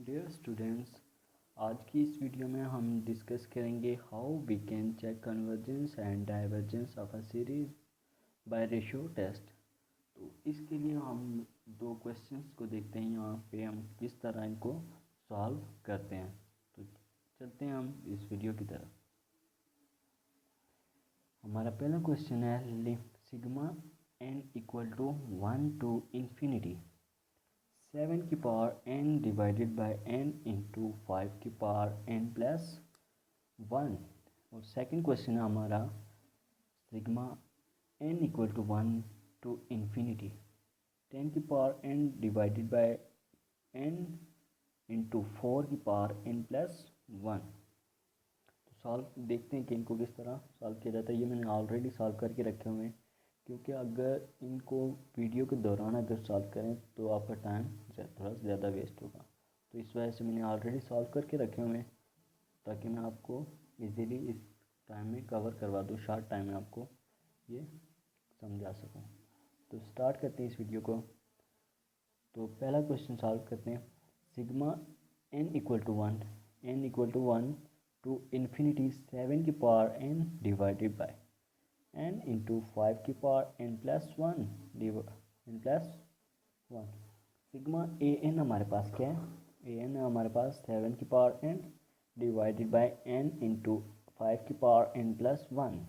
Dear students, आज की इस वीडियो में हम डिस्कस करेंगे how we can check convergence and divergence of a series by ratio test. तो इसके लिए हम दो क्वेश्चंस को देखते हैं, यहाँ पे हम किस तरह इनको सॉल्व करते हैं। तो चलते हैं हम इस वीडियो की तरफ। हमारा पहला क्वेश्चन है sigma n equal to 1 to infinity 7 की power n divided by n into 5 की पावर n प्लस 1। और सेकंड क्वेश्चन है हमारा sigma n equal to 1 to infinity 10 की power n divided by n into 4 की पावर n प्लस 1। तो solve देखते हैं कि इनको किस तरह सॉल्व किया जाता है। ये मैंने ऑलरेडी सॉल्व करके रखे हुए हैं, क्योंकि अगर इनको वीडियो के दौरान अगर सॉल्व करें तो आपका टाइम थोड़ा ज़्यादा वेस्ट होगा। तो इस वजह से मैंने ऑलरेडी सॉल्व करके रखे हुए हैं, ताकि मैं आपको इजीली इस टाइम में कवर करवा दूँ, शॉर्ट टाइम में आपको ये समझा सकूँ। तो स्टार्ट करते हैं इस वीडियो को। तो पहला क्वेश्चन सॉल्व करते हैं। Sigma n equal to one to infinity 7 की power n divided by n into 5 की power n plus 1 n plus 1। Sigma ए एन हमारे पास क्या है? ए एन है हमारे पास 7 की power n divided by n into 5 की power n plus 1।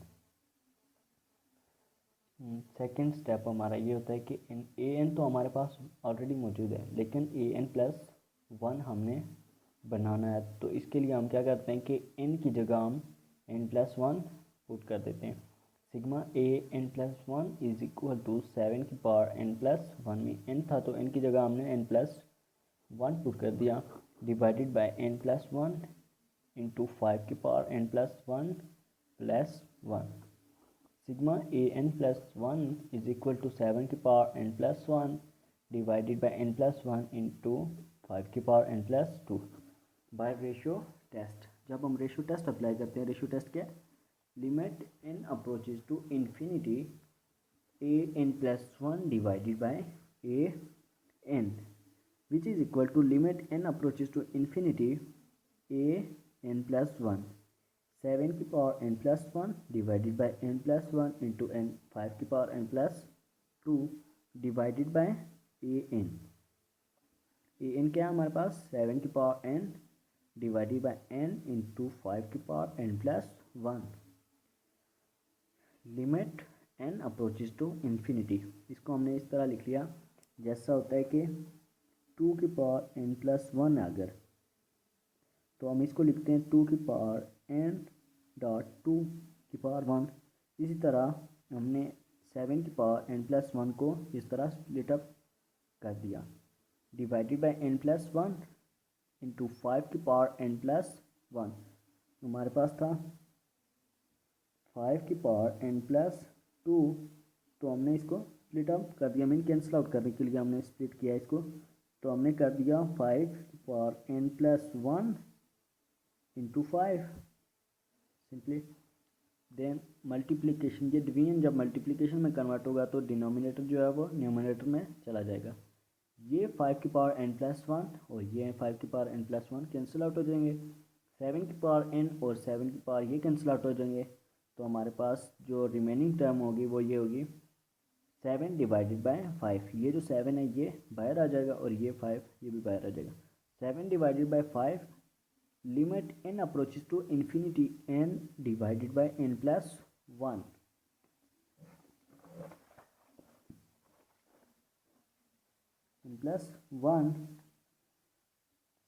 Second step हमारा ये होता है कि ए एन तो हमारे पास ऑलरेडी मौजूद है, लेकिन ए एन प्लस 1 हमने बनाना है। तो इसके लिए हम क्या करते हैं कि n की जगह हम n प्लस 1 पुट कर देते हैं। Sigma A N plus 1 is equal to 7 की पावर n प्लस 1 में n था तो n की जगह हमने n प्लस 1 पुट कर दिया, divided by n plus 1 into 5 की power n plus 1 plus 1। Sigma A N plus 1 is equal to 7 की power n plus 1 divided by n plus 1 into 5 की power n plus 2 by ratio test. जब हम ratio test apply करते हैं, ratio test क्या है? Limit n approaches to infinity A N plus 1 divided by A N which is equal to limit n approaches to infinity A N plus 1 7 की power n plus 1 divided by n plus 1 into n 5 की power n plus 2 divided by A N क्या है हमारे पास? 7 की power n divided by n into 5 की power n plus 1। Limit n approaches to infinity, इसको हमने इस तरह लिख लिया जैसा होता है कि 2 की पावर n प्लस 1 अगर, तो हम इसको लिखते हैं 2 की पावर n डॉट 2 की पावर 1। इसी तरह हमने 7 की पावर n प्लस 1 को इस तरह स्प्लिट अप कर दिया, divided by n plus 1 into 5 की पावर n प्लस 1। हमारे पास था 5 की पावर n प्लस 2, तो हमने इसको स्प्लिट अप कर दिया। मीन कैंसिल आउट करने के लिए हमने स्प्लिट किया इसको, तो हमने कर दिया 5 की power n plus 1 into 5 simply. Then multiplication, ये डिवीजन जब मल्टीप्लिकेशन में कन्वर्ट होगा तो डिनोमिनेटर जो है वो न्यूमरेटर में चला जाएगा। ये 5 की पावर n प्लस 1 और ये 5 की power n plus 1 cancel out हो जाएंगे। 7 की पावर n और 7 की पावर ये कैंसिल आउट हो जाएंगे, तो हमारे पास जो रिमेनिंग टर्म होगी वो ये होगी 7 डिवाइडेड बाय 5। ये जो 7 है ये बाहर आ जाएगा और ये 5 ये भी बाहर आ जाएगा। 7 divided by 5 limit n approaches to infinity n divided by n plus 1। n plus 1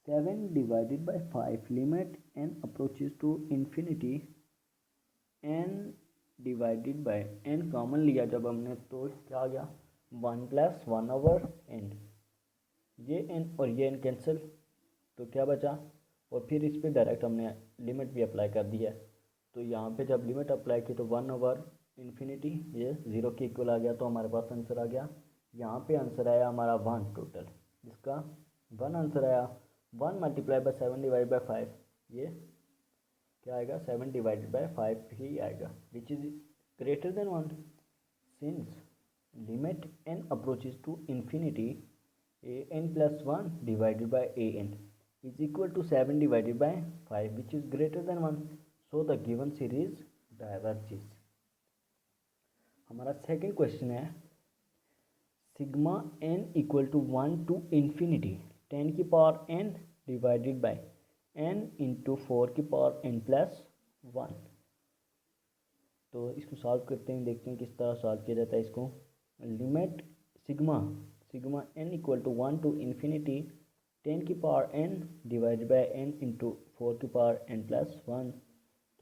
7 divided by 5 limit n approaches to infinity n divided by n common लिया जब हमने तो क्या आ गया 1 प्लस 1 ओवर n। ये n और ये n कैंसिल, तो क्या बचा? और फिर इस पर डायरेक्ट हमने लिमिट भी अप्लाई कर दी है, तो यहाँ पे जब लिमिट अप्लाई की तो 1 ओवर इन्फिनिटी ये 0 के इक्वल आ गया, तो हमारे पास आंसर आ गया। यहाँ पे आंसर आया हमारा 1 टोटल, इसका 1 आंसर आया। 1 मल्टीप्लाई बाय 7 डिवाइड बाय 5, ये क्या आएगा? 7 डिवाइडेड बाय 5 ही आएगा, which is greater than 1 since limit n approaches to infinity A N plus 1 divided by A n. is equal to 7 divided by 5 which is greater than 1, so the given series diverges. हमारा second question है sigma n equal to 1 to infinity 10 की power n divided by n into 4 की power n plus 1। तो इसको solve करते हैं, देखते हैं किस तरह सॉल्व किया जाता है इसको। Limit sigma n equal to 1 to infinity 10 की power n divided by n into 4 की पावर n प्लस 1।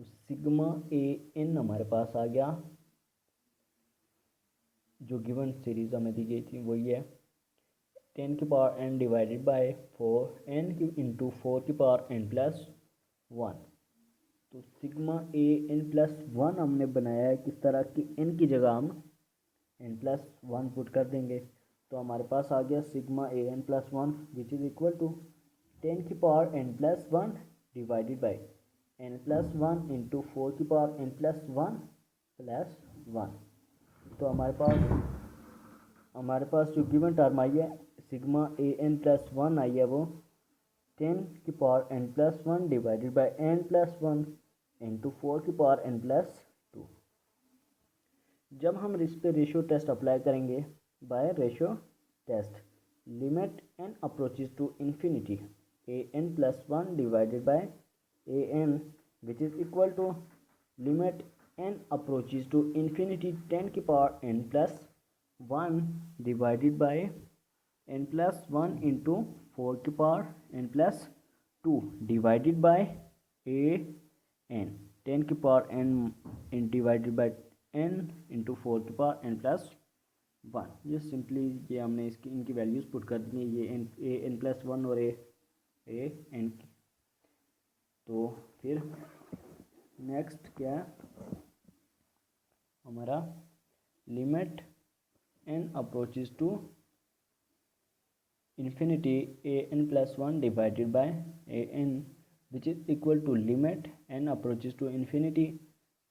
तो सिग्मा ए n हमारे पास आ गया, जो गिवन सीरीज हमें दी गई थी वही है 10 की power n divided by 4 n की इंटू 4 की पावर n प्लस 1। तो सिग्मा ए n प्लस 1 हमने बनाया है किस तरह कि n की जगह हम n प्लस 1 पुट कर देंगे। तो हमारे पास आ गया sigma a n plus 1 which is equal to 10 की power n plus 1 divided by n plus 1 into 4 की पावर n प्लस 1 प्लस 1। तो हमारे पास जो गिवन टर्म आई है सिग्मा ए n प्लस 1 आई है वो 10 की power n plus 1 divided by n plus 1 into 4 की पावर n प्लस 2। जब हम इस पे रेशियो टेस्ट अप्लाई करेंगे by ratio test, limit n approaches to infinity A n plus 1 divided by A n which is equal to limit n approaches to infinity 10 की power n plus 1 divided by n plus 1 into 4 की power n plus 2 divided by A n 10 की power n divided by n into 4 की power n plus 1। ये simply ये हमने इनकी values put कर दी हैं, ये ए n प्लस 1 और ए n की। तो फिर नेक्स्ट क्या है हमारा limit n approaches to infinity A n plus 1 divided by A n which is equal to limit n approaches to infinity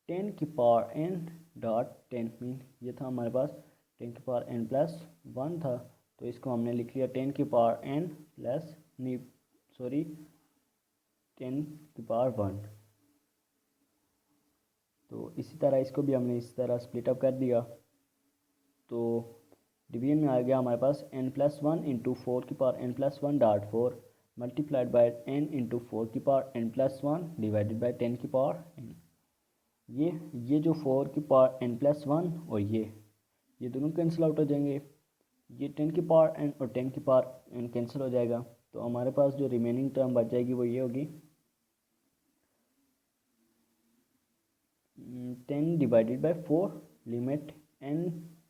10 की पावर n डॉट 10 मीन ये था हमारे पास 10 की पावर n प्लस 1 था, तो इसको हमने लिख लिया 10 की पावर n प्लस 10 की पावर 1। तो इसी तरह इसको भी हमने इस तरह स्प्लिट अप कर दिया। तो डिवीजन में आ गया हमारे पास n प्लस 1 इंटू 4 की power n plus 1 dot 4 multiplied by n into 4 की power n plus 1 divided bye 10 की पावर n। ये जो 4 की पावर n प्लस 1 और ये दोनों कैंसिल आउट हो जाएंगे, ये 10 की पावर n और 10 की पावर n कैंसिल हो जाएगा। तो हमारे पास जो रिमेनिंग टर्म बच जाएगी वो ये होगी 10 divided by 4 limit n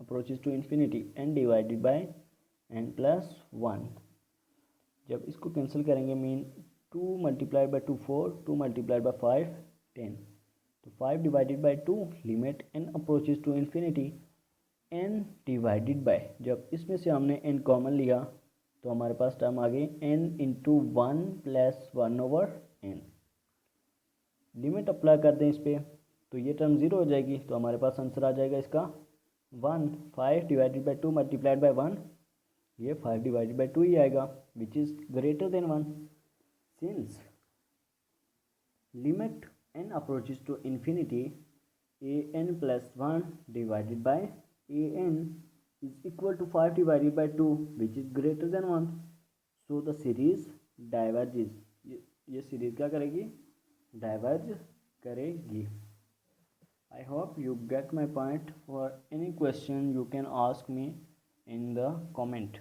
approaches to infinity n divided by n plus 1। जब इसको कैंसिल करेंगे mean 2 multiplied by 2 4, 2 multiplied by 5 10। तो 5 divided by 2 limit n approaches to infinity n divided by, जब इसमें से हमने n कॉमन लिया तो हमारे पास टर्म आ गई n into 1 plus 1 over n। Limit apply कर दें इस पर तो ये टर्म 0 हो जाएगी, तो हमारे पास आंसर आ जाएगा इसका 1। 5 डिवाइडेड बाई 2 मल्टीप्लाइड बाई 1, ये 5 डिवाइडेड बाई 2 ही आएगा which is greater than 1। Since limit n approaches to infinity a n plus 1 divided by a n is equal to 5 divided by 2 which is greater than 1, so the series diverges. ये series क्या करेगी, diverge करेगी। I hope you get my point. For any question you can ask me in the comment.